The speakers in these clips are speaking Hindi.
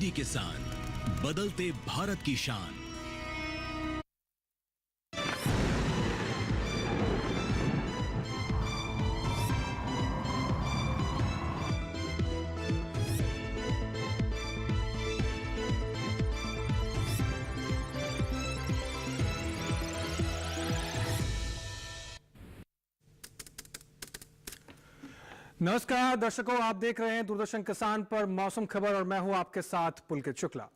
डीडी किसान, बदलते भारत की शान। नमस्कार दर्शकों, आप देख रहे हैं दूरदर्शन किसान पर मौसम खबर और मैं हूं आपके साथ पुलकित शुक्ला।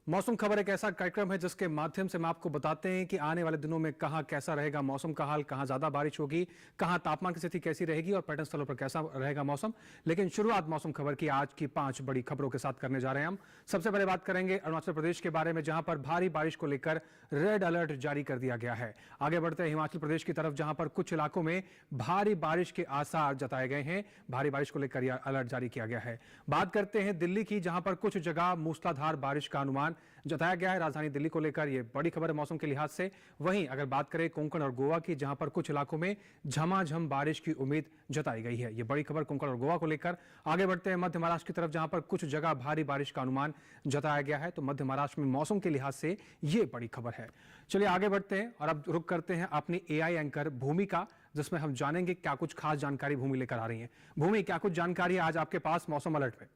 मौसम खबर एक ऐसा कार्यक्रम है जिसके माध्यम से हम आपको बताते हैं कि आने वाले दिनों में कहां कैसा रहेगा मौसम का हाल, कहां ज्यादा बारिश होगी, कहां तापमान की स्थिति कैसी रहेगी और पर्यटन स्थलों पर कैसा रहेगा मौसम। लेकिन शुरुआत मौसम खबर की आज की 5 बड़ी खबरों के साथ करने जा रहे हैं हम। सबसे पहले बात करेंगे अरुणाचल प्रदेश के बारे में, जहां पर भारी बारिश को लेकर रेड अलर्ट जारी कर दिया गया है। आगे बढ़ते हैं हिमाचल प्रदेश की तरफ, जहां पर कुछ इलाकों में भारी बारिश के आसार जताए गए हैं। भारी बारिश को लेकर यह अलर्ट जारी किया गया है। बात करते हैं दिल्ली की, जहां पर कुछ जगह मूसलाधार बारिश का अनुमान जताया गया है राजधानी दिल्ली को लेकर। यह बड़ी खबर है मौसम के लिहाज से। वहीं अगर बात करें कोंकण और गोवा की, जहां पर कुछ इलाकों में झमाझम बारिश की उम्मीद जताई गई है। यह बड़ी खबर कोंकण और गोवा को लेकर। आगे बढ़ते हैं मध्य महाराष्ट्र की तरफ, जहां पर कुछ जगह भारी बारिश का अनुमान जताया गया है। तो मध्य महाराष्ट्र में मौसम के लिहाज से यह बड़ी खबर है। चलिए आगे बढ़ते हैं और अब रुक करते हैं अपनी एआई एंकर भूमि का, जिसमें हम जानेंगे क्या कुछ खास जानकारी भूमि लेकर आ रही है। भूमि, क्या कुछ जानकारी है आज आपके पास मौसम अलर्ट में?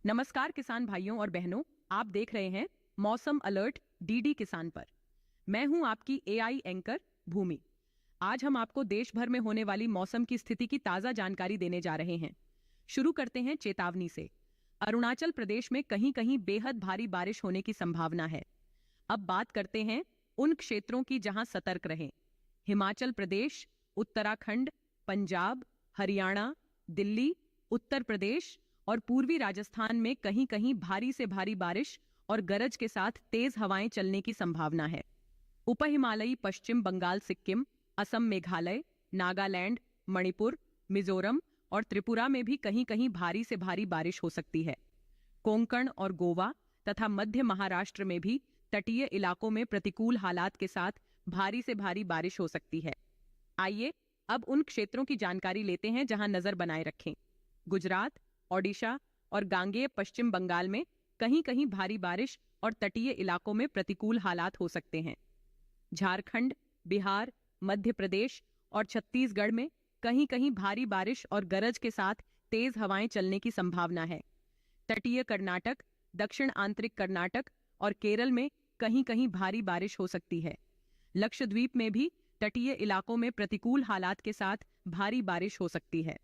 नमस्कार किसान भाइयों और बहनों, आप देख रहे हैं मौसम अलर्ट डीडी किसान पर। मैं हूं आपकी एआई एंकर भूमि। आज हम आपको देश भर में होने वाली मौसम की स्थिति की ताजा जानकारी देने जा रहे हैं। शुरू करते हैं चेतावनी से। अरुणाचल प्रदेश में कहीं कहीं बेहद भारी बारिश होने की संभावना है। अब बात करते हैं उन क्षेत्रों की जहां सतर्क रहें। हिमाचल प्रदेश, उत्तराखंड, पंजाब, हरियाणा, दिल्ली, उत्तर प्रदेश और पूर्वी राजस्थान में कहीं कहीं भारी से भारी बारिश और गरज के साथ तेज हवाएं चलने की संभावना है। उपहिमालयी पश्चिम बंगाल, सिक्किम, असम, मेघालय, नागालैंड, मणिपुर, मिजोरम और त्रिपुरा में भी कहीं कहीं भारी से भारी बारिश हो सकती है। कोंकण और गोवा तथा मध्य महाराष्ट्र में भी तटीय इलाकों में प्रतिकूल हालात के साथ भारी से भारी बारिश हो सकती है। आइए अब उन क्षेत्रों की जानकारी लेते हैं जहां नजर बनाए रखें। गुजरात, ओडिशा और गांगेय पश्चिम बंगाल में कहीं कहीं भारी बारिश और तटीय इलाकों में प्रतिकूल हालात हो सकते हैं। झारखंड, बिहार, मध्य प्रदेश और छत्तीसगढ़ में कहीं कहीं भारी बारिश और गरज के साथ तेज हवाएं चलने की संभावना है। तटीय कर्नाटक, दक्षिण आंतरिक कर्नाटक और केरल में कहीं कहीं भारी बारिश हो सकती है। लक्षद्वीप में भी तटीय इलाकों में प्रतिकूल हालात के साथ भारी बारिश हो सकती है।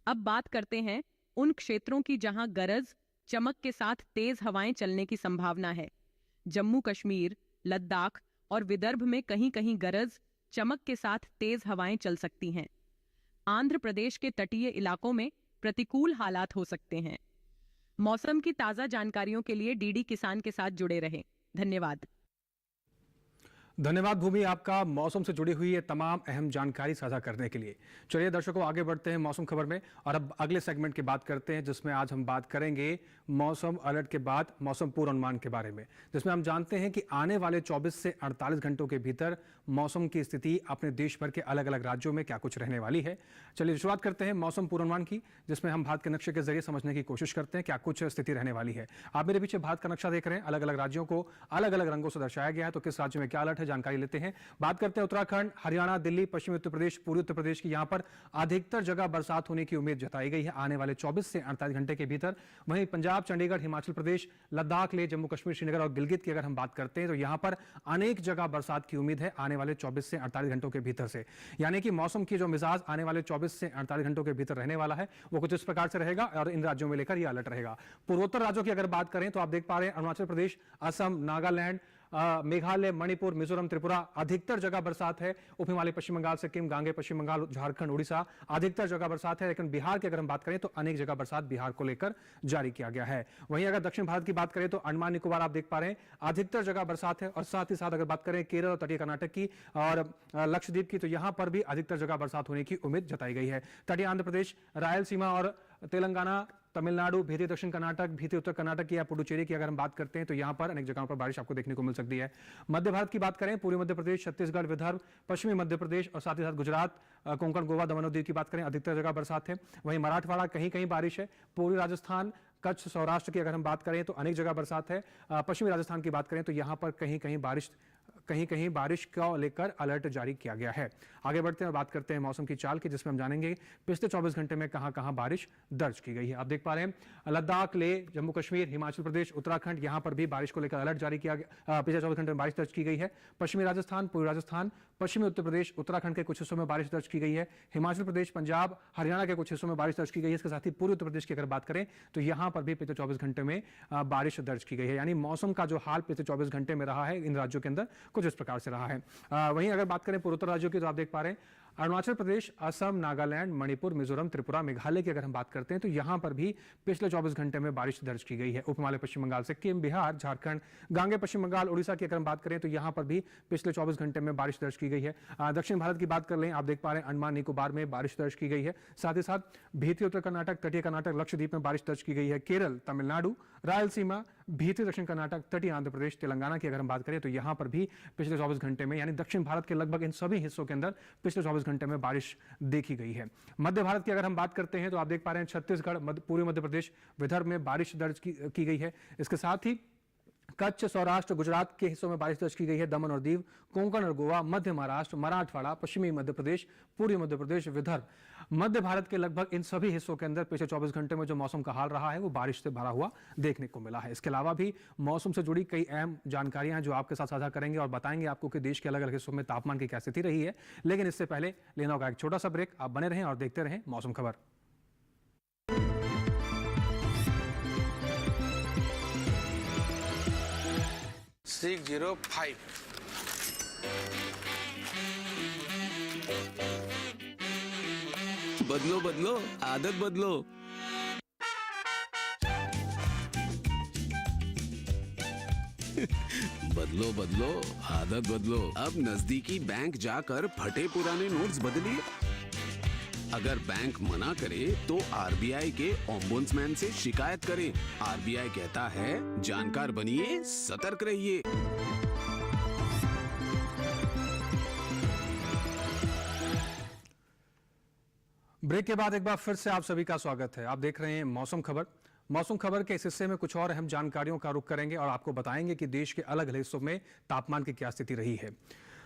अब बात करते हैं उन क्षेत्रों की जहां गरज, चमक के साथ तेज हवाएं चलने की संभावना है। जम्मू कश्मीर, लद्दाख और विदर्भ में कहीं कहीं गरज, चमक के साथ तेज हवाएं चल सकती हैं। आंध्र प्रदेश के तटीय इलाकों में प्रतिकूल हालात हो सकते हैं। मौसम की ताजा जानकारियों के लिए डीडी किसान के साथ जुड़े रहें। धन्यवाद। धन्यवाद भूमि, आपका मौसम से जुड़ी हुई ये तमाम अहम जानकारी साझा करने के लिए। चलिए दर्शकों, आगे बढ़ते हैं मौसम खबर में और अब अगले सेगमेंट की बात करते हैं, जिसमें आज हम बात करेंगे मौसम अलर्ट के बाद मौसम पूर्वानुमान के बारे में, जिसमें हम जानते हैं कि आने वाले 24 से 48 घंटों के भीतर मौसम की स्थिति अपने देश भर के अलग अलग राज्यों में क्या कुछ रहने वाली है। चलिए शुरुआत करते हैं मौसम पूर्वानुमान की, जिसमें हम भारत के नक्शे के जरिए समझने की कोशिश करते हैं क्या कुछ स्थिति रहने वाली है। आप मेरे पीछे भारत का नक्शा देख रहे हैं, अलग अलग राज्यों को अलग अलग रंगों से दर्शाया गया है। तो किस राज्य में क्या अलर्ट है, जानकारी लेते हैं। बात करते हैं उत्तराखंड, हरियाणा, दिल्ली, पश्चिमी उत्तर प्रदेश, पूर्वी उत्तर प्रदेश की, यहां पर अधिकतर जगह बरसात होने की उम्मीद जताई गई है आने वाले 24 से 48 घंटे के भीतर। वहीं पंजाब, चंडीगढ़, हिमाचल प्रदेश, लद्दाख, लेह, जम्मू कश्मीर, श्रीनगर और गिलगित की अगर हम बात करते हैं तो यहां पर अनेक जगह बरसात की उम्मीद है आने वाले 24 से 48 घंटों के भीतर से। यानी कि मौसम की जो मिजाज आने वाले 24 से 48 घंटों के भीतर रहने वाला है वो कुछ इस प्रकार से रहेगा और इन राज्यों में लेकर यह अलर्ट रहेगा। पूर्वोत्तर राज्यों की अगर बात करें तो आप देख पा रहे हैं अरुणाचल प्रदेश, असम, नागालैंड, मेघालय, मणिपुर, मिजोरम, त्रिपुरा, अधिकतर जगह बरसात है। उप हिमालय पश्चिम बंगाल, सिक्किम, गांगे पश्चिम बंगाल, झारखंड, उड़ीसा, अधिकतर जगह बरसात है। लेकिन बिहार की अगर हम बात करें तो अनेक जगह बरसात बिहार को लेकर जारी किया गया है। वहीं अगर दक्षिण भारत की बात करें तो अंडमान निकोबार आप देख पा रहे हैं अधिकतर जगह बरसात है। और साथ ही साथ अगर बात करें केरल और तटीय कर्नाटक की और लक्षद्वीप की, तो यहां पर भी अधिकतर जगह बरसात होने की उम्मीद जताई गई है। तटीय आंध्र प्रदेश, रायलसीमा और तेलंगाना तमिलनाडु, भीती दक्षिण कर्नाटक, भीती उत्तर कर्नाटक या पुडुचेरी की अगर हम बात करते हैं तो यहाँ पर अनेक जगहों पर बारिश आपको देखने को मिल सकती है। मध्य भारत की बात करें, पूर्वी मध्य प्रदेश, छत्तीसगढ़, विदर्भ, पश्चिमी मध्य प्रदेश और साथ ही साथ गुजरात, कोंकण, गोवा, दमन और दीव की बात करें, अधिकतर जगह बरसात है। वहीं मराठवाड़ा कहीं कहीं बारिश है। पूर्वी राजस्थान, कच्छ, सौराष्ट्र की अगर हम बात करें तो अनेक जगह बरसात है। पश्चिमी राजस्थान की बात करें तो यहाँ पर कहीं कहीं बारिश को लेकर अलर्ट जारी किया गया है। आगे बढ़ते हैं और बात करते हैं मौसम की चाल की, जिसमें हम जानेंगे पिछले 24 घंटे में कहां कहां बारिश दर्ज की गई है। आप देख पा रहे हैं लद्दाख, लेह, जम्मू कश्मीर, हिमाचल प्रदेश, उत्तराखंड, यहां पर भी बारिश को लेकर अलर्ट जारी किया गया। पिछले 24 घंटे में बारिश दर्ज की गई है। पश्चिमी राजस्थान, पूर्वी राजस्थान, पश्चिमी उत्तर प्रदेश, उत्तराखंड के कुछ हिस्सों में बारिश दर्ज की गई है। हिमाचल प्रदेश, पंजाब, हरियाणा के कुछ हिस्सों में बारिश दर्ज की गई है। इसके साथ ही पूर्वी उत्तर प्रदेश की अगर बात करें तो यहां पर भी पिछले 24 घंटे में बारिश दर्ज की गई है। यानी मौसम का जो हाल पिछले 24 घंटे में रहा है इन राज्यों के अंदर कुछ इस प्रकार से रहा है। वहीं अगर बात करें पूर्वोत्तर राज्यों की तो आप देख पा रहे हैं अरुणाचल प्रदेश, असम, नागालैंड, मणिपुर, मिजोरम, त्रिपुरा, मेघालय की अगर हम बात करते हैं तो यहां पर भी पिछले 24 घंटे में बारिश दर्ज की गई है। उप हिमालय पश्चिम बंगाल, सिक्किम, बिहार, झारखंड, गांगे पश्चिम बंगाल, उड़ीसा की अगर हम बात करें तो यहां पर भी पिछले 24 घंटे में बारिश दर्ज की गई है। दक्षिण भारत की बात कर लें, आप देख पा रहे हैं अंडमान निकोबार में बारिश दर्ज की गई है। साथ ही साथ भीती उत्तर कर्नाटक, तटीय कर्नाटक, लक्षद्वीप में बारिश दर्ज की गई है। केरल, तमिलनाडु, रायलसीमा, भीती दक्षिण कर्नाटक, तटीय आंध्र प्रदेश, तेलंगाना की अगर हम बात करें तो यहां पर भी पिछले 24 घंटे में यानी दक्षिण भारत के लगभग इन सभी हिस्सों के अंदर पिछले 24 घंटे में बारिश देखी गई है। मध्य भारत की अगर हम बात करते हैं तो आप देख पा रहे हैं छत्तीसगढ़, पूर्वी मध्य प्रदेश, विदर्भ में बारिश दर्ज की गई है। इसके साथ ही कच्छ, सौराष्ट्र, गुजरात के हिस्सों में बारिश दर्ज की गई है। दमन और दीव, कोंकण और गोवा, मध्य महाराष्ट्र, मराठवाड़ा, पश्चिमी मध्य प्रदेश, पूर्वी मध्य प्रदेश, विदर्भ, मध्य भारत के लगभग इन सभी हिस्सों के अंदर पिछले 24 घंटे में जो मौसम का हाल रहा है वो बारिश से भरा हुआ देखने को मिला है। इसके अलावा भी मौसम से जुड़ी कई अहम जानकारियां हैं जो आपके साथ साझा करेंगे और बताएंगे आपको कि देश के अलग अलग हिस्सों में तापमान की क्या स्थिति रही है। लेकिन इससे पहले लेना होगा एक छोटा सा ब्रेक। आप बने रहें और देखते रहें मौसम खबर। 605 बदलो बदलो आदत बदलो। बदलो बदलो आदत बदलो। अब नजदीकी बैंक जाकर फटे पुराने नोट्स बदलिए। अगर बैंक मना करे तो आरबीआई के ओम्बुड्समैन से शिकायत करें। आरबीआई कहता है जानकार बनिए, सतर्क रहिए। ब्रेक के बाद एक बार फिर से आप सभी का स्वागत है। आप देख रहे हैं मौसम खबर। मौसम खबर के इस हिस्से में कुछ और अहम जानकारियों का रुख करेंगे और आपको बताएंगे कि देश के अलग अलग हिस्सों में तापमान की क्या स्थिति रही है।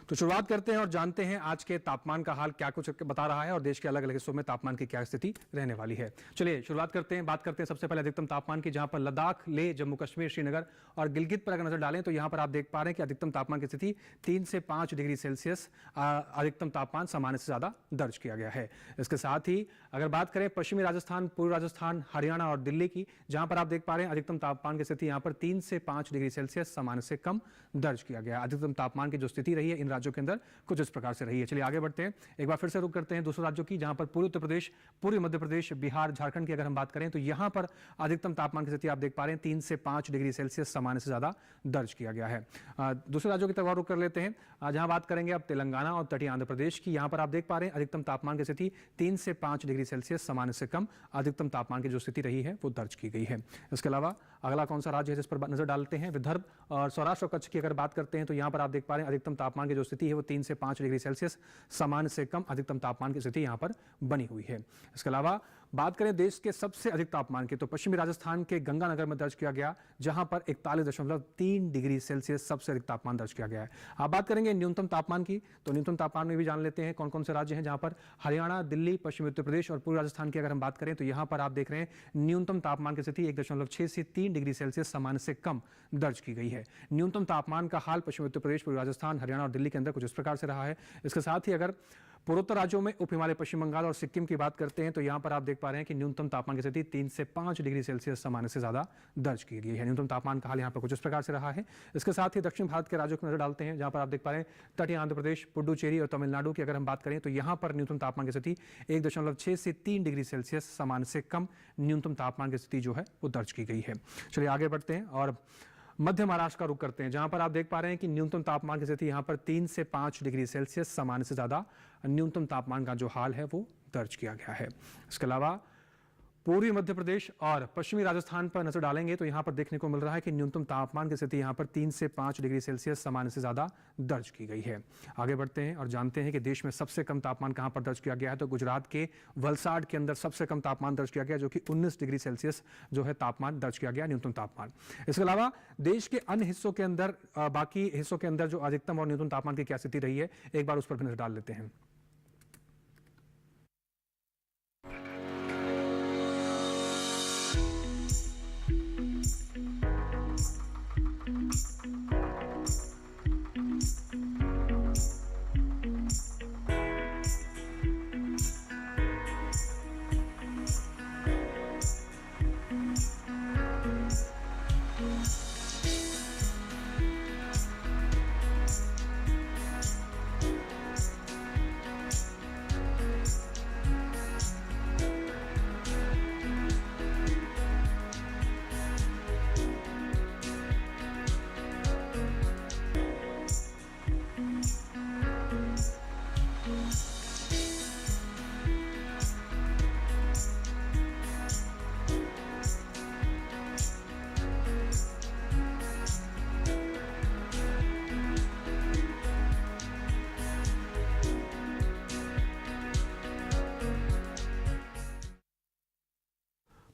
तो शुरुआत करते हैं और जानते हैं आज के तापमान का हाल क्या कुछ बता रहा है और देश के अलग अलग हिस्सों में तापमान की क्या स्थिति रहने वाली है। चलिए शुरुआत करते हैं, बात करते हैं सबसे पहले अधिकतम तापमान की, जहां पर लद्दाख, लेह, जम्मू कश्मीर, श्रीनगर और गिलगित पर अगर नजर डालें तो यहां पर आप देख पा रहे हैं कि अधिकतम तापमान की स्थिति 3 से 5 डिग्री सेल्सियस अधिकतम तापमान सामान्य से ज्यादा दर्ज किया गया है। इसके साथ ही अगर बात करें पश्चिमी राजस्थान, पूर्वी राजस्थान, हरियाणा और दिल्ली की, जहां पर आप देख पा रहे हैं अधिकतम तापमान की स्थिति यहां पर 3 से 5 डिग्री सेल्सियस सामान्य से कम दर्ज किया गया। अधिकतम तापमान की जो स्थिति रही है इन राज्यों के अंदर कुछ इस प्रकार से रही है। चलिए आगे बढ़ते हैं, एक बार फिर से रुक करते हैं दूसरे राज्यों की, जहां पर पूर्वी उत्तर प्रदेश, पूर्वी मध्य प्रदेश, बिहार, झारखंड की अगर हम बात करें तो यहां पर अधिकतम तापमान की स्थिति आप देख पा रहे हैं 3 से 5 डिग्री सेल्सियस सामान्य से ज्यादा दर्ज किया गया है। दूसरे राज्यों की तरफ रुक कर लेते हैं, जहां बात करेंगे अब तेलंगाना और तटीय आंध्र प्रदेश की। यहां पर आप देख पा रहे हैं अधिकतम तापमान की स्थिति 3 से 5 डिग्री सेल्सियस सामान्य से कम अधिकतम तापमान की जो स्थिति रही है वो दर्ज की गई है। इसके अलावा अगला कौन सा राज्य है जिस पर नजर डालते हैं, विदर्भ और सौराष्ट्र और कच्छ की अगर बात करते हैं तो यहां पर आप देख पा रहे हैं अधिकतम तापमान की जो स्थिति है वो 3 से 5 डिग्री सेल्सियस सामान्य से कम अधिकतम तापमान की स्थिति यहां पर बनी हुई है। इसके अलावा बात करें देश के सबसे अधिक तापमान की तो पश्चिमी राजस्थान के गंगानगर में दर्ज किया गया, जहां पर 41.3 डिग्री सेल्सियस सबसे अधिक तापमान दर्ज किया गया है। आप बात करेंगे न्यूनतम तापमान की तो न्यूनतम तापमान में भी जान लेते हैं कौन कौन से राज्य हैं, जहां पर हरियाणा, दिल्ली, पश्चिमी उत्तर प्रदेश और पूर्वी राजस्थान की अगर हम बात करें तो यहां पर आप देख रहे हैं न्यूनतम तापमान की स्थिति 1.6 से 3 डिग्री सेल्सियस सामान्य से कम दर्ज की गई है। न्यूनतम तापमान का हाल पश्चिमी उत्तर प्रदेश, पूर्वी राजस्थान, हरियाणा और दिल्ली के अंदर कुछ इस प्रकार से रहा है। इसके साथ ही अगर पूर्वोत्तर राज्यों में उप हिमालय पश्चिम बंगाल और सिक्किम की बात करते हैं तो यहां पर आप देख पा रहे हैं कि न्यूनतम तापमान की स्थिति 3 से 5 डिग्री सेल्सियस सामान्य से ज्यादा दर्ज की गई है। न्यूनतम तापमान का हाल यहां पर कुछ इस प्रकार से रहा है। इसके साथ ही दक्षिण भारत के राज्यों को नजर डालते हैं, जहां पर आप देख पा रहे हैं तटीय आंध्र प्रदेश, पुडुचेरी और तमिलनाडु की अगर हम बात करें तो यहां पर न्यूनतम तापमान की स्थिति 1.6 से 3 डिग्री सेल्सियस सामान्य से कम न्यूनतम तापमान की स्थिति जो है वो दर्ज की गई है। चलिए आगे बढ़ते हैं और मध्य महाराष्ट्र का रुख करते हैं, जहां पर आप देख पा रहे हैं कि न्यूनतम तापमान की स्थिति यहां पर 3 से 5 डिग्री सेल्सियस सामान्य से ज्यादा न्यूनतम तापमान का जो हाल है वो दर्ज किया गया है। इसके अलावा पूर्वी मध्य प्रदेश और पश्चिमी राजस्थान पर नजर डालेंगे तो यहां पर देखने को मिल रहा है कि न्यूनतम तापमान की स्थिति यहां पर 3 से 5 डिग्री सेल्सियस सामान्य से ज्यादा दर्ज की गई है। आगे बढ़ते हैं और जानते हैं कि देश में सबसे कम तापमान कहां पर दर्ज किया गया है। तो गुजरात के वलसाड के अंदर सबसे कम तापमान दर्ज किया गया, जो कि 19 डिग्री सेल्सियस जो है तापमान दर्ज किया गया, न्यूनतम तापमान। इसके अलावा देश के अन्य हिस्सों के अंदर बाकी हिस्सों के अंदर जो अधिकतम और न्यूनतम तापमान की क्या स्थिति रही है, एक बार उस पर भी नजर डाल लेते हैं।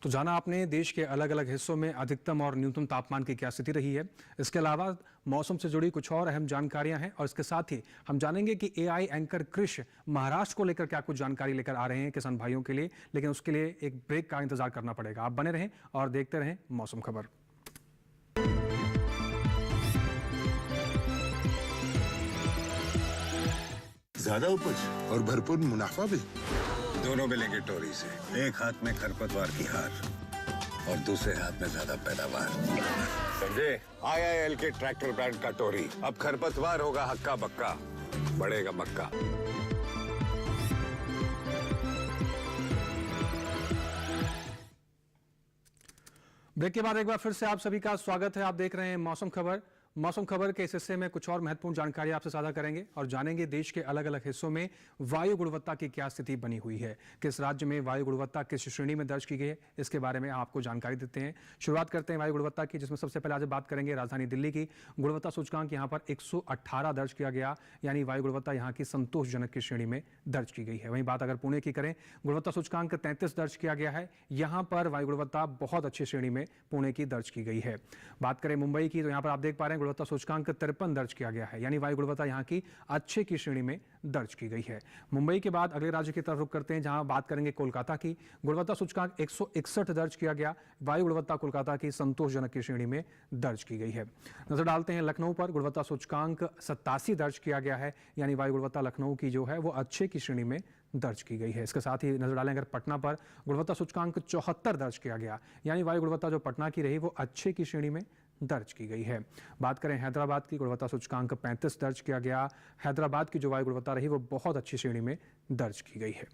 तो जाना आपने देश के अलग अलग हिस्सों में अधिकतम और न्यूनतम तापमान की क्या स्थिति रही है। इसके अलावा मौसम से जुड़ी कुछ और अहम जानकारियां हैं और इसके साथ ही हम जानेंगे कि एआई एंकर कृष महाराष्ट्र को लेकर क्या कुछ जानकारी लेकर आ रहे हैं किसान भाइयों के लिए, लेकिन उसके लिए एक ब्रेक का इंतजार करना पड़ेगा। आप बने रहें और देखते रहें मौसम खबर। ज्यादा उपज और भरपूर मुनाफा भी। दोनों मिलेंगे टोरी से। एक हाथ में खरपतवार की हार और दूसरे हाथ में ज्यादा पैदावार। समझे? IIL के ट्रैक्टर ब्रांड का टोरी। अब खरपतवार होगा हक्का बक्का, बढ़ेगा मक्का। ब्रेक के बाद एक बार फिर से आप सभी का स्वागत है। आप देख रहे हैं मौसम खबर। मौसम खबर के इस हिस्से में कुछ और महत्वपूर्ण जानकारी आपसे साझा करेंगे और जानेंगे देश के अलग अलग हिस्सों में वायु गुणवत्ता की क्या स्थिति बनी हुई है, किस राज्य में वायु गुणवत्ता किस श्रेणी में दर्ज की गई है, इसके बारे में आपको जानकारी देते हैं। शुरुआत करते हैं वायु गुणवत्ता की, जिसमें सबसे पहले आज बात करेंगे राजधानी दिल्ली की। गुणवत्ता सूचकांक यहाँ पर 118 दर्ज किया गया, यानी वायु गुणवत्ता यहाँ की संतोषजनक की श्रेणी में दर्ज की गई है। वहीं बात अगर पुणे की करें, गुणवत्ता सूचकांक 33 दर्ज किया गया है। यहाँ पर वायु गुणवत्ता बहुत अच्छी श्रेणी में पुणे की दर्ज की गई है। बात करें मुंबई की, तो यहाँ पर आप देख पा रहे हैं गुणवत्ता सूचकांक 53 दर्ज किया गया है, यानी वायु गुणवत्ता यहाँ की अच्छे की श्रेणी में दर्ज की गई है। मुंबई के बाद अगले राज्य की तरफ रुख करते हैं, जहां बात करेंगे कोलकाता की। गुणवत्ता सूचकांक 161 दर्ज किया गया, वायु गुणवत्ता कोलकाता की संतोषजनक की श्रेणी में दर्ज की गई है। नजर डालते हैं लखनऊ पर, गुणवत्ता सूचकांक 87 दर्ज किया गया है, यानी वायु गुणवत्ता लखनऊ की जो है वो अच्छे की श्रेणी में दर्ज की गई है। इसके साथ ही नजर डालें अगर पटना पर, गुणवत्ता सूचकांक 74 दर्ज किया गया, यानी वायु गुणवत्ता जो पटना की रही वो अच्छे की श्रेणी में दर्ज की गई है। बात करें हैदराबाद की, गुणवत्ता सूचकांक 35 दर्ज किया गया। हैदराबाद की जो वायु गुणवत्ता रही वो बहुत अच्छी श्रेणी में दर्ज की गई है।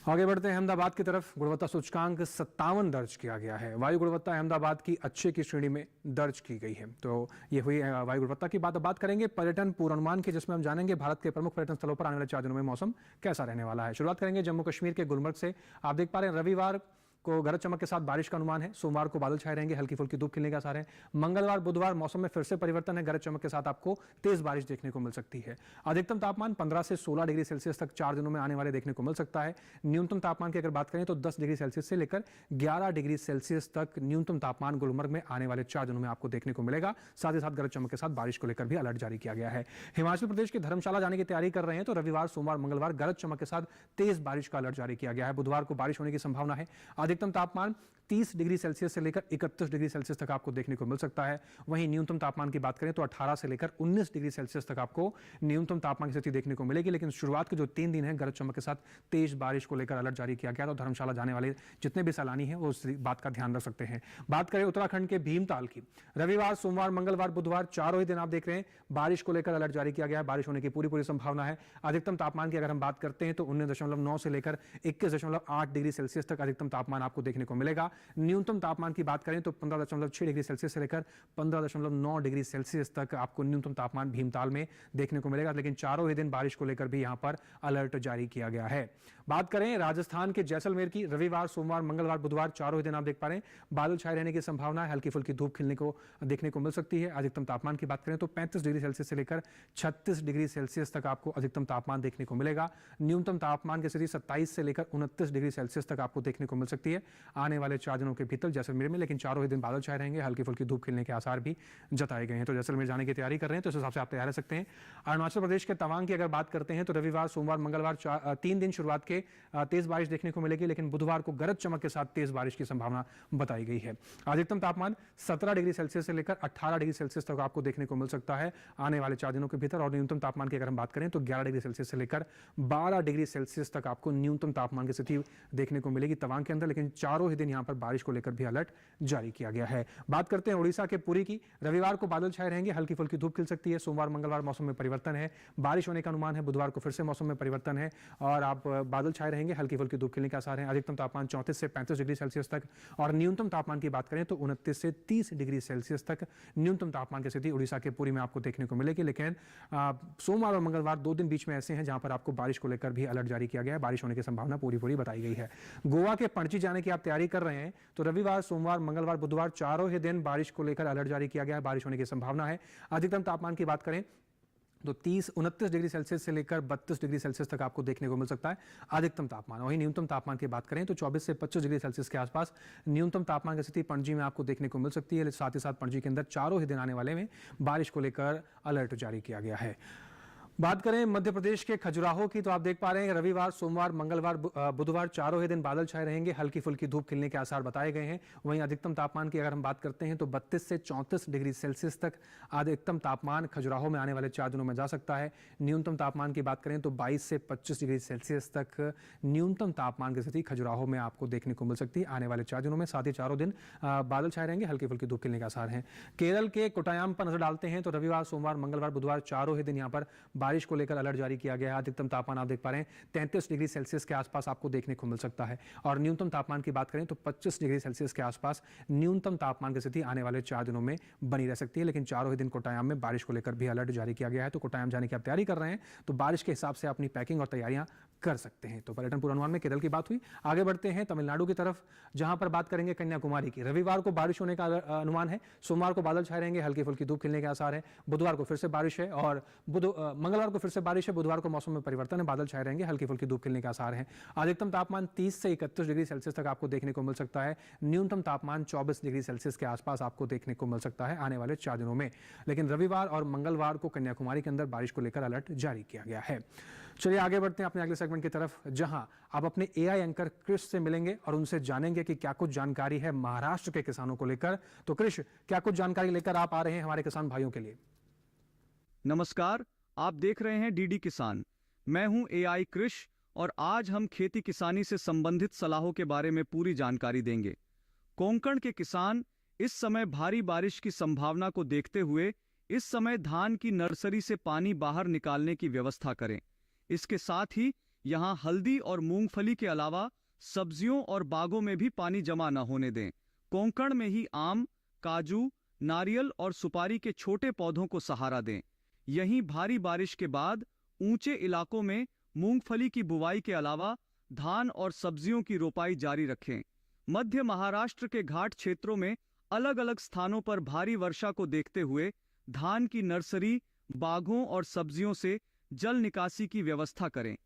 आगे बढ़ते हैं अहमदाबाद की तरफ, गुणवत्ता सूचकांक 57 दर्ज किया गया है। वायु गुणवत्ता अहमदाबाद की अच्छे की श्रेणी में दर्ज की गई है। तो ये हुई वायु गुणवत्ता की बात। अब बात करेंगे पर्यटन पूर्वानुमान की, जिसमें हम जानेंगे भारत के प्रमुख पर्यटन स्थलों पर आने वाले 4 दिनों में मौसम कैसा रहने वाला है। शुरुआत करेंगे जम्मू कश्मीर के गुलमर्ग से। आप देख पा रहे हैं रविवार को गरज चमक के साथ बारिश का अनुमान है। सोमवार को बादल छाए रहेंगे, हल्की फुल्की धूप खिलने के आसार है। मंगलवार बुधवार मौसम में फिर से परिवर्तन है, गरज चमक के साथ आपको तेज बारिश देखने को मिल सकती है। अधिकतम तापमान 15 से 16 डिग्री सेल्सियस तक 4 दिनों में आने वाले देखने को मिल सकता है। न्यूनतम तापमान की अगर बात करें तो 10 डिग्री सेल्सियस से लेकर 11 डिग्री सेल्सियस तक न्यूनतम तापमान गुलमर्ग में आने वाले 4 दिनों में आपको देखने को मिलेगा। साथ ही साथ गरज चमक के साथ बारिश को लेकर भी अलर्ट जारी किया गया है। हिमाचल प्रदेश के धर्मशाला जाने की तैयारी कर रहे हैं तो रविवार सोमवार मंगलवार गरज चमक के साथ तेज बारिश का अलर्ट जारी किया गया है। बुधवार को बारिश होने की संभावना है। अधिकतम तापमान 30 डिग्री सेल्सियस से लेकर 31 डिग्री सेल्सियस तक आपको देखने को मिल सकता है। वहीं न्यूनतम तापमान की बात करें तो 18 से लेकर 19 डिग्री सेल्सियस तक आपको न्यूनतम तापमान की स्थिति देखने को मिलेगी। लेकिन शुरुआत के जो 3 दिन हैं गरज चमक के साथ तेज बारिश को लेकर अलर्ट जारी किया गया, तो धर्मशाला जाने वाले जितने भी सैलानी हैं वो उस बात का ध्यान रख सकते हैं। बात करें उत्तराखंड के भीमताल की, रविवार सोमवार मंगलवार बुधवार चारों ही दिन आप देख रहे हैं बारिश को लेकर अलर्ट जारी किया गया है। बारिश होने की पूरी संभावना है। अधिकतम तापमान की अगर हम बात करते हैं तो 19.9 से लेकर 21.8 डिग्री सेल्सियस तक अधिकतम तापमान आपको देखने को मिलेगा। न्यूनतम तापमान की बात करें तो 15.6 डिग्री सेल्सियस से लेकर 15.9 डिग्री सेल्सियस तक आपको न्यूनतम तापमान भीमताल में देखने को मिलेगा। लेकिन चारों ही दिन बारिश को लेकर भी यहाँ पर अलर्ट जारी किया गया है। बात करें राजस्थान के जैसलमेर की, रविवार, सोमवार, मंगलवार, बुधवार चारों ही दिन आप देख पा रहे हैं बादल छाए रहने की संभावना है। हल्की फुल्की धूप खिलने को देखने को मिल सकती है। अधिकतम तापमान की बात करें तो 35 डिग्री सेल्सियस से लेकर 36 डिग्री सेल्सियस तक आपको अधिकतम तापमान देखने को मिलेगा। न्यूनतम तापमान की स्थिति 27 से लेकर 29 डिग्री सेल्सियस तक आपको देखने को मिल सकती है आने वाले 4 दिनों के भीतर जैसलमेर में। लेकिन चारों ही दिन बादल छाए रहेंगे, हल्की फुल्की धूप खिलने के आसार भी जताए गए हैं। तो जैसलमेर जाने की तैयारी कर रहे हैं तो इस हिसाब से आप तैयार रह सकते हैं। अरुणाचल प्रदेश के तवांग की अगर बात करते हैं तो रविवार, सोमवार, मंगलवार 3 दिन शुरुआत के तेज बारिश देखने को मिलेगी। लेकिन बुधवार को गरज चमक के साथ तेज बारिश की संभावना बताई गई है। अधिकतम तापमान 17 डिग्री सेल्सियस से लेकर 18 डिग्री सेल्सियस तक आपको देखने को मिल सकता है आने वाले 4 दिनों के भीतर। और न्यूनतम तापमान की अगर हम बात करें तो 11 डिग्री सेल्सियस से लेकर 12 डिग्री सेल्सियस तक आपको न्यूनतम तापमान की स्थिति देखने को मिलेगी तवांग के अंदर। लेकिन चारों ही दिन यहां पर बारिश को लेकर भी अलर्ट जारी किया गया है। बात करते हैं उड़ीसा के पुरी की। रविवार को बादल छाए रहेंगे, हल्की फुल्की धूप खिल सकती है। सोमवार, मंगलवार मौसम में परिवर्तन है, बारिश होने का अनुमान है। बुधवार को फिर से मौसम में परिवर्तन है और आप बादल छाए रहेंगे, हल्की फुल्की धूप खिलने के आसार हैं। अधिकतम तापमान 34 से 35 डिग्री सेल्सियस तक और न्यूनतम तापमान की बात करें तो 29 से 30 डिग्री सेल्सियस तक न्यूनतम तापमान की स्थिति उड़ीसा के पुरी में आपको देखने को मिलेगी। लेकिन सोमवार और मंगलवार 2 दिन बीच में ऐसे हैं जहां पर आपको बारिश को लेकर भी अलर्ट जारी किया गया है। बारिश होने की संभावना पूरी बताई गई है। गोवा के पणजी जाने की आप तैयारी कर रहे हैं तो रविवार, सोमवार, मंगलवार, बुधवार चारों ही दिन बारिश को लेकर अलर्ट जारी किया गया है। बारिश होने की संभावना है। अधिकतम तापमान की बात करें तो 29 डिग्री सेल्सियस से लेकर 32 डिग्री सेल्सियस तक आपको देखने को मिल सकता है अधिकतम तापमान। वहीं न्यूनतम तापमान की बात करें तो 24 से 25 डिग्री सेल्सियस के आसपास न्यूनतम तापमान की स्थिति पणजी में आपको देखने को मिल सकती है। साथ ही साथ पणजी के अंदर चारों ही दिन आने वाले में बारिश को लेकर अलर्ट जारी किया गया है। बात करें मध्य प्रदेश के खजुराहो की तो आप देख पा रहे हैं रविवार, सोमवार, मंगलवार, बुधवार चारों ही दिन बादल छाए रहेंगे, हल्की फुल्की धूप खिलने के आसार बताए गए हैं। वहीं अधिकतम तापमान की अगर हम बात करते हैं तो 32 से 34 डिग्री सेल्सियस तक अधिकतम तापमान खजुराहो में आने वाले 4 दिनों में जा सकता है। न्यूनतम तापमान की बात करें तो 22 से 25 डिग्री सेल्सियस तक न्यूनतम तापमान की स्थिति खजुराहो में आपको देखने को मिल सकती है आने वाले 4 दिनों में। साथ ही चारों दिन बादल छाए रहेंगे, हल्की फुल्की धूप खिलने के आसार हैं। केरल के कोट्टायम पर नजर डालते हैं तो रविवार, सोमवार, मंगलवार, बुधवार चारों ही दिन यहाँ पर बारिश को लेकर अलर्ट जारी किया गया है। अधिकतम तापमान आप देख पा रहे हैं 33 डिग्री सेल्सियस के आसपास आपको देखने को मिल सकता है और न्यूनतम तापमान की बात करें तो 25 डिग्री सेल्सियस के आसपास न्यूनतम तापमान की स्थिति आने वाले 4 दिनों में बनी रह सकती है। लेकिन चारों ही दिन कोट्टायम में बारिश को लेकर भी अलर्ट जारी किया गया है। तो कोट्टायम जाने की आप तैयारी कर रहे हैं तो बारिश के हिसाब से अपनी पैकिंग और तैयारियां कर सकते हैं। तो पर्यटन पूर्वानुमान में केरल की बात हुई। आगे बढ़ते हैं तमिलनाडु की तरफ जहां पर बात करेंगे कन्याकुमारी की। रविवार को बारिश होने का अनुमान है, सोमवार को बादल छाए रहेंगे, हल्की फुल्की धूप खिलने के आसार है। बुधवार को फिर से बारिश है और मंगलवार को फिर से बारिश है। बुधवार को मौसम में परिवर्तन है, बादल छाए रहेंगे, हल्की फुल्की धूप खिलने के आसार हैं। अधिकतम तापमान 30 से 31 डिग्री सेल्सियस तक आपको देखने को मिल सकता है। न्यूनतम तापमान 24 डिग्री सेल्सियस के आसपास आपको देखने को मिल सकता है आने वाले 4 दिनों में। लेकिन रविवार और मंगलवार को कन्याकुमारी के अंदर बारिश को लेकर अलर्ट जारी किया गया है। चलिए आगे बढ़ते हैं अपने अगले सेगमेंट की तरफ जहां आप अपने एआई एंकर क्रिश से मिलेंगे और उनसे जानेंगे कि क्या कुछ जानकारी है महाराष्ट्र के किसानों को लेकर। तो क्रिश, क्या कुछ जानकारी लेकर आप आ रहे हैं हमारे किसान भाइयों के लिए? नमस्कार, आप देख रहे हैं डीडी किसान। मैं हूं एआई क्रिश और आज हम खेती किसानी से संबंधित सलाहों के बारे में पूरी जानकारी देंगे। कोंकण के किसान इस समय भारी बारिश की संभावना को देखते हुए इस समय धान की नर्सरी से पानी बाहर निकालने की व्यवस्था करें। इसके साथ ही यहां हल्दी और मूंगफली के अलावा सब्जियों और बागों में भी पानी जमा न होने दें। कोंकण में ही आम, काजू, नारियल और सुपारी के छोटे पौधों को सहारा दें। यहीं भारी बारिश के बाद ऊंचे इलाकों में मूंगफली की बुवाई के अलावा धान और सब्जियों की रोपाई जारी रखें। मध्य महाराष्ट्र के घाट क्षेत्रों में अलग अलग स्थानों पर भारी वर्षा को देखते हुए धान की नर्सरी, बागों और सब्जियों से जल निकासी की व्यवस्था करें।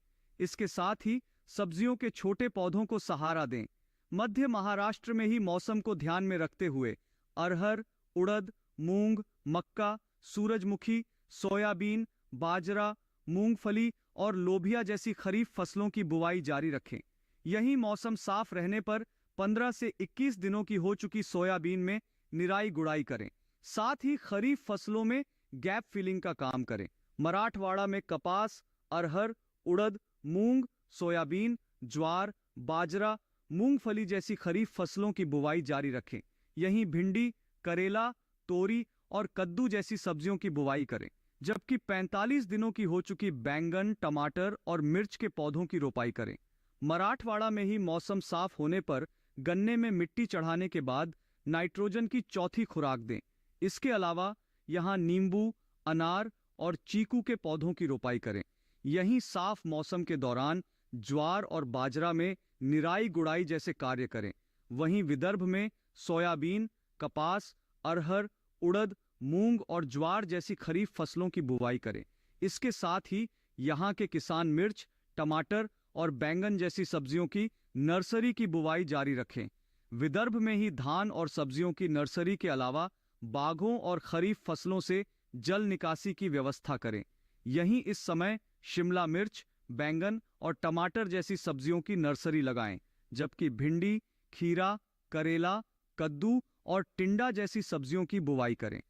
इसके साथ ही सब्जियों के छोटे पौधों को सहारा दें। मध्य महाराष्ट्र में ही मौसम को ध्यान में रखते हुए अरहर, उड़द, मूंग, मक्का, सूरजमुखी, सोयाबीन, बाजरा, मूंगफली और लोबिया जैसी खरीफ फसलों की बुवाई जारी रखें। यहीं मौसम साफ रहने पर 15 से 21 दिनों की हो चुकी सोयाबीन में निराई गुड़ाई करें। साथ ही खरीफ फसलों में गैप फिलिंग का काम करें। मराठवाड़ा में कपास, अरहर, उड़द, मूंग, सोयाबीन, ज्वार, बाजरा, मूंगफली जैसी खरीफ फसलों की बुवाई जारी रखें। यहीं भिंडी, करेला, तोरी और कद्दू जैसी सब्जियों की बुवाई करें। जबकि 45 दिनों की हो चुकी बैंगन, टमाटर और मिर्च के पौधों की रोपाई करें। मराठवाड़ा में ही मौसम साफ होने पर गन्ने में मिट्टी चढ़ाने के बाद नाइट्रोजन की चौथी खुराक दें। इसके अलावा यहाँ नींबू, अनार और चीकू के पौधों की रोपाई करें। यहीं साफ मौसम के दौरान ज्वार और बाजरा में निराई गुड़ाई जैसे कार्य करें। वहीं विदर्भ में सोयाबीन, कपास, अरहर, उड़द, मूंग और ज्वार जैसी खरीफ फसलों की बुवाई करें। इसके साथ ही यहाँ के किसान मिर्च, टमाटर और बैंगन जैसी सब्जियों की नर्सरी की बुवाई जारी रखें। विदर्भ में ही धान और सब्जियों की नर्सरी के अलावा बागों और खरीफ फसलों से जल निकासी की व्यवस्था करें। यहीं इस समय शिमला मिर्च, बैंगन और टमाटर जैसी सब्जियों की नर्सरी लगाएं, जबकि भिंडी, खीरा, करेला, कद्दू और टिंडा जैसी सब्जियों की बुवाई करें।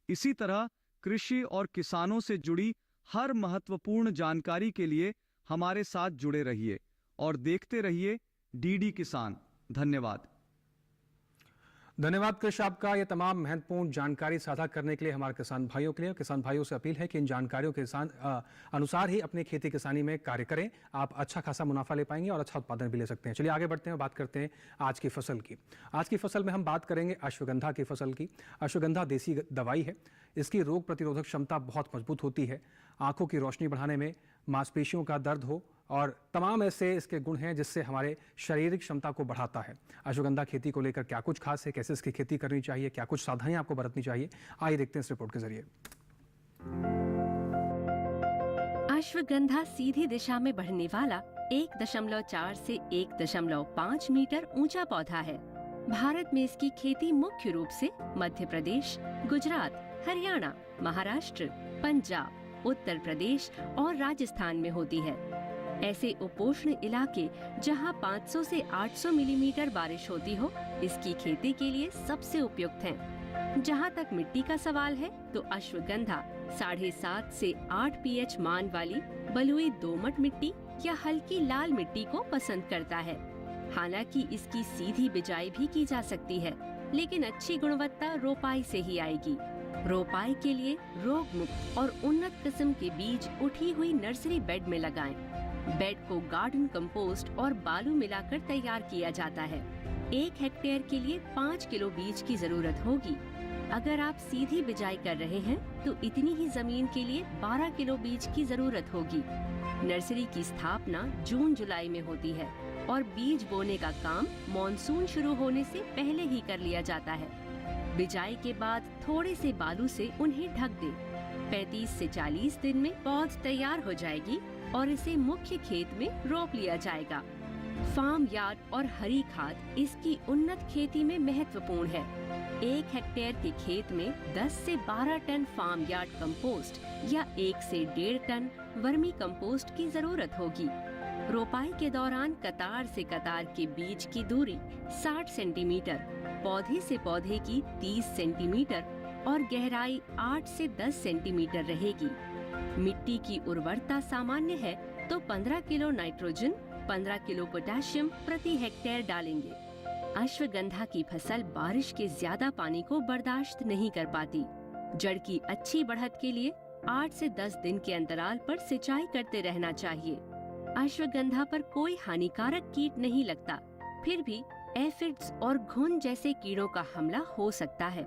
इसी तरह कृषि और किसानों से जुड़ी हर महत्वपूर्ण जानकारी के लिए हमारे साथ जुड़े रहिए और देखते रहिए डीडी किसान। धन्यवाद। धन्यवाद कृष आपका ये तमाम महत्वपूर्ण जानकारी साझा करने के लिए हमारे किसान भाइयों के लिए। किसान भाइयों से अपील है कि इन जानकारियों के अनुसार ही अपनी खेती किसानी में कार्य करें। आप अच्छा खासा मुनाफा ले पाएंगे और अच्छा उत्पादन भी ले सकते हैं। चलिए आगे बढ़ते हैं और बात करते हैं आज की फसल की। आज की फसल में हम बात करेंगे अश्वगंधा की फसल की। अश्वगंधा देसी दवाई है। इसकी रोग प्रतिरोधक क्षमता बहुत मजबूत होती है। आंखों की रोशनी बढ़ाने में, मांसपेशियों का दर्द हो और तमाम ऐसे इसके गुण हैं जिससे हमारे शारीरिक क्षमता को बढ़ाता है। अश्वगंधा खेती को लेकर क्या कुछ खास है, कैसे इसकी खेती करनी चाहिए, क्या कुछ सावधानियां आपको बरतनी चाहिए, आइए देखते हैं इस रिपोर्ट के जरिए। अश्वगंधा सीधी दिशा में बढ़ने वाला 1.4 से 1.5 मीटर ऊंचा पौधा है। भारत में इसकी खेती मुख्य रूप से मध्य प्रदेश, गुजरात, हरियाणा, महाराष्ट्र, पंजाब, उत्तर प्रदेश और राजस्थान में होती है। ऐसे उपोष्ण इलाके जहां 500 से 800 मिलीमीटर बारिश होती हो, इसकी खेती के लिए सबसे उपयुक्त हैं। जहां तक मिट्टी का सवाल है तो अश्वगंधा 7.5 से 8 पीएच मान वाली बलुई दोमट मिट्टी या हल्की लाल मिट्टी को पसंद करता है। हालांकि इसकी सीधी बिजाई भी की जा सकती है, लेकिन अच्छी गुणवत्ता रोपाई से ही आएगी। रोपाई के लिए रोग मुक्त और उन्नत किस्म के बीज उठी हुई नर्सरी बेड में लगाएं। बेड को गार्डन कंपोस्ट और बालू मिलाकर तैयार किया जाता है। 1 हेक्टेयर के लिए 5 किलो बीज की जरूरत होगी। अगर आप सीधी बिजाई कर रहे हैं तो इतनी ही जमीन के लिए 12 किलो बीज की जरूरत होगी। नर्सरी की स्थापना जून-जुलाई में होती है और बीज बोने का काम मॉनसून शुरू होने से पहले ही कर लिया जाता है। बिजाई के बाद थोड़े से बालू से उन्हें ढक दें। 35 से 40 दिन में पौध तैयार हो जाएगी और इसे मुख्य खेत में रोप लिया जाएगा। फार्म यार्ड और हरी खाद इसकी उन्नत खेती में महत्वपूर्ण है। 1 हेक्टेयर के खेत में 10 से 12 टन फार्म यार्ड कंपोस्ट या 1 से 1.5 टन वर्मी कंपोस्ट की जरूरत होगी। रोपाई के दौरान कतार से कतार के बीज की दूरी 60 सेंटीमीटर, पौधे से पौधे की 30 सेंटीमीटर और गहराई 8 से 10 सेंटीमीटर रहेगी। मिट्टी की उर्वरता सामान्य है तो 15 किलो नाइट्रोजन, 15 किलो पोटेशियम प्रति हेक्टेयर डालेंगे। अश्वगंधा की फसल बारिश के ज्यादा पानी को बर्दाश्त नहीं कर पाती। जड़ की अच्छी बढ़त के लिए 8 से 10 दिन के अंतराल पर सिंचाई करते रहना चाहिए। अश्वगंधा पर कोई हानिकारक कीट नहीं लगता, फिर भी एफिड्स और घुन जैसे कीड़ों का हमला हो सकता है।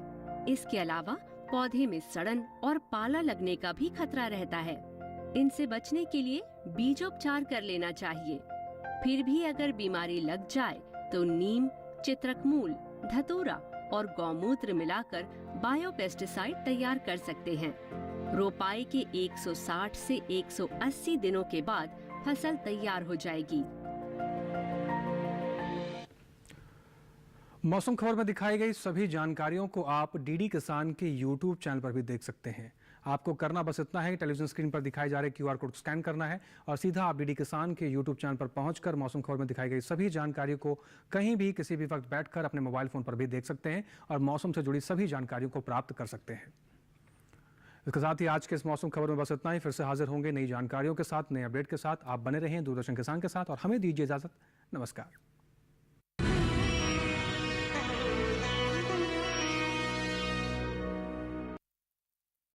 इसके अलावा पौधे में सड़न और पाला लगने का भी खतरा रहता है। इनसे बचने के लिए बीजोपचार कर लेना चाहिए। फिर भी अगर बीमारी लग जाए तो नीम, चित्रकमूल, धतूरा और गौमूत्र मिलाकर बायोपेस्टिसाइड तैयार कर सकते हैं। रोपाई के 160 से 180 दिनों के बाद फसल तैयार हो जाएगी। मौसम खबर में दिखाई गई सभी जानकारियों को आप डीडी किसान के यूट्यूब चैनल पर भी देख सकते हैं। आपको करना बस इतना है, टेलीविजन स्क्रीन पर दिखाए जा रहे QR कोड स्कैन करना है और सीधा आप डीडी किसान के यूट्यूब चैनल पर पहुंचकर मौसम खबर में दिखाई गई सभी जानकारियों को कहीं भी किसी भी वक्त बैठकर अपने मोबाइल फोन पर भी देख सकते हैं और मौसम से जुड़ी सभी जानकारियों को प्राप्त कर सकते हैं। इसके साथ ही आज के इस मौसम खबर में बस इतना ही। फिर से हाजिर होंगे नई जानकारियों के साथ, नए अपडेट के साथ। आप बने रहें दूरदर्शन किसान के साथ और हमें दीजिए इजाजत। नमस्कार।